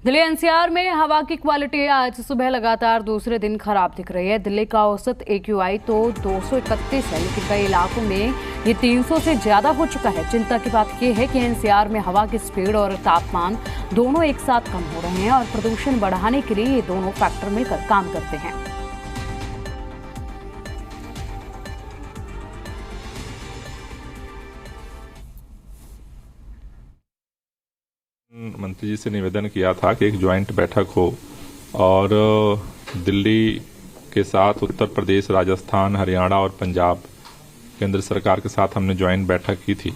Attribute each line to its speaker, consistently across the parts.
Speaker 1: Delhi NCR में हवा की क्वालिटी आज सुबह लगातार दूसरे दिन खराब दिख रही है। दिल्ली का औसत AQI तो 231 है, लेकिन कई इलाकों में ये 300 से ज्यादा हो चुका है। चिंता की बात यह है कि एनसीआर में हवा की स्पीड और तापमान दोनों एक साथ कम हो रहे हैं और प्रदूषण बढ़ाने के लिए ये दोनों फैक्टर मिलकर काम करते हैं।
Speaker 2: मंत्री जी से निवेदन किया था कि एक ज्वाइंट बैठक हो और दिल्ली के साथ उत्तर प्रदेश, राजस्थान, हरियाणा और पंजाब केंद्र सरकार के साथ हमने ज्वाइंट बैठक की थी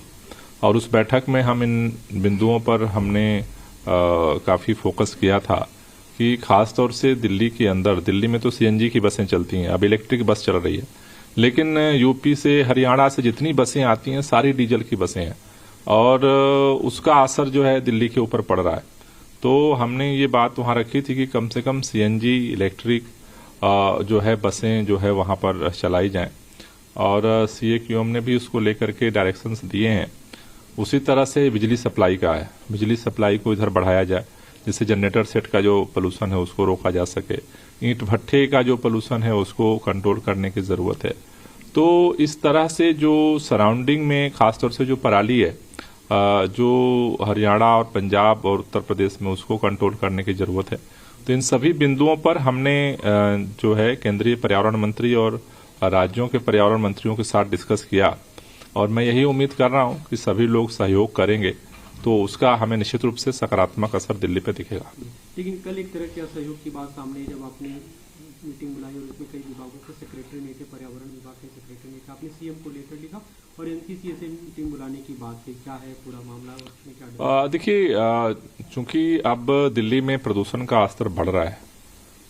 Speaker 2: और उस बैठक में हम इन बिंदुओं पर हमने काफ़ी फोकस किया था कि खास तौर से दिल्ली के अंदर, दिल्ली में तो CNG की बसें चलती हैं, अब इलेक्ट्रिक बस चल रही है, लेकिन यूपी से, हरियाणा से जितनी बसें आती हैं सारी डीजल की बसें हैं और उसका असर जो है दिल्ली के ऊपर पड़ रहा है। तो हमने ये बात वहाँ रखी थी कि कम से कम CNG इलेक्ट्रिक जो है बसें जो है वहाँ पर चलाई जाएं और CAQM ने भी उसको लेकर के डायरेक्शंस दिए हैं। उसी तरह से बिजली सप्लाई का है, बिजली सप्लाई को इधर बढ़ाया जाए जिससे जनरेटर सेट का जो पोल्यूशन है उसको रोका जा सके, ईंट भट्ठे का जो पोल्यूशन है उसको कंट्रोल करने की ज़रूरत है। तो इस तरह से जो सराउंडिंग में खासतौर से जो पराली है, जो हरियाणा और पंजाब और उत्तर प्रदेश में, उसको कंट्रोल करने की जरूरत है। तो इन सभी बिंदुओं पर हमने जो है केंद्रीय पर्यावरण मंत्री और राज्यों के पर्यावरण मंत्रियों के साथ डिस्कस किया और मैं यही उम्मीद कर रहा हूं कि सभी लोग सहयोग करेंगे तो उसका हमें निश्चित रूप से सकारात्मक असर दिल्ली पे दिखेगा।
Speaker 3: लेकिन कल एक तरह के सहयोग की बात सामने आई जब आपने मीटिंग बुलाई और उसमें कई विभागों के सेक्रेटरी नहीं थे, पर्यावरण विभाग के सेक्रेटरी नहीं थे, आपने CM को लेकर लिखा और NCC से मीटिंग बुलाने की बात की, क्या है पूरा मामला, उसमें क्या?
Speaker 2: देखिए, चूंकि अब दिल्ली में प्रदूषण का स्तर बढ़ रहा है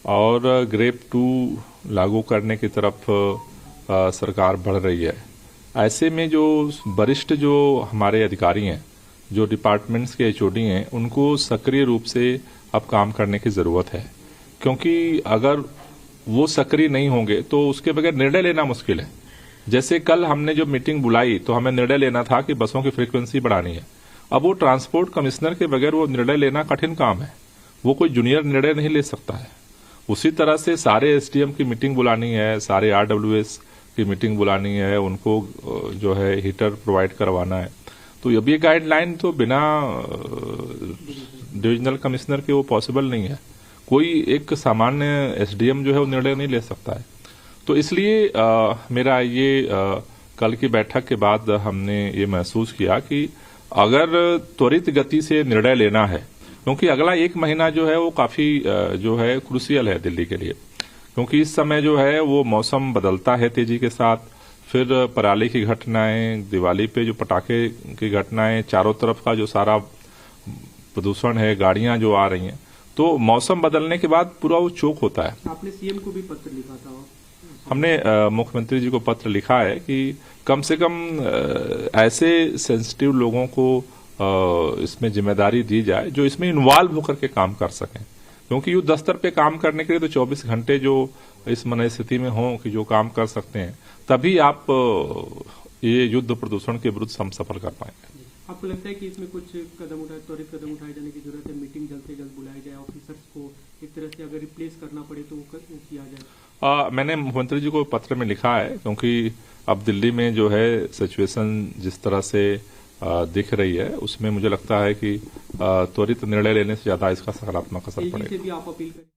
Speaker 2: और ग्रेप 2 लागू करने की तरफ सरकार बढ़ रही है, ऐसे में जो वरिष्ठ जो हमारे अधिकारी हैं, जो डिपार्टमेंट्स के HOD हैं, उनको सक्रिय रूप से अब काम करने की जरूरत है, क्योंकि अगर वो सक्रिय नहीं होंगे तो उसके बगैर निर्णय लेना मुश्किल है। जैसे कल हमने जो मीटिंग बुलाई तो हमें निर्णय लेना था कि बसों की फ्रीक्वेंसी बढ़ानी है। अब वो ट्रांसपोर्ट कमिश्नर के बगैर वो निर्णय लेना कठिन काम है, वो कोई जूनियर निर्णय नहीं ले सकता है। उसी तरह से सारे SDM की मीटिंग बुलानी है, सारे RWS की मीटिंग बुलानी है, उनको जो है हीटर प्रोवाइड करवाना है। तो ये गाइडलाइन तो बिना डिविजनल कमिश्नर के वो पॉसिबल नहीं है। कोई एक सामान्य SDM जो है वो निर्णय नहीं ले सकता है। तो इसलिए मेरा ये कल की बैठक के बाद हमने ये महसूस किया कि अगर त्वरित गति से निर्णय लेना है, क्योंकि अगला 1 महीना जो है वो काफी जो है क्रूशियल है दिल्ली के लिए, क्योंकि इस समय जो है वो मौसम बदलता है तेजी के साथ, फिर पराली की घटनाएं, दिवाली पे जो पटाखे की घटनाएं, चारों तरफ का जो सारा प्रदूषण है, गाड़ियां जो आ रही हैं, तो मौसम बदलने के बाद पूरा वो चोक होता है।
Speaker 3: आपने CM को भी पत्र लिखा था?
Speaker 2: हमने मुख्यमंत्री जी को पत्र लिखा है कि कम से कम ऐसे सेंसिटिव लोगों को इसमें जिम्मेदारी दी जाए जो इसमें इन्वॉल्व होकर के काम कर सकें, क्योंकि युद्ध स्तर पे काम करने के लिए तो 24 घंटे जो इस मनस्थिति में हो कि जो काम कर सकते हैं, तभी आप ये युद्ध प्रदूषण के विरुद्ध हम सफल कर पाएंगे।
Speaker 3: आपको लगता है कि इसमें कुछ त्वरित कदम उठाए जाने की जरूरत है? मीटिंग जल्द से जल्द बुलाई जाए, ऑफिसर्स को एक तरह से अगर रिप्लेस करना पड़े तो वो किया जाए?
Speaker 2: मैंने मुख्यमंत्री जी को पत्र में लिखा है, क्योंकि अब दिल्ली में जो है सिचुएशन जिस तरह से दिख रही है, उसमें मुझे लगता है कि त्वरित निर्णय लेने से ज्यादा इसका सकारात्मक असर पड़ेगा।
Speaker 3: भी आप अपील करें?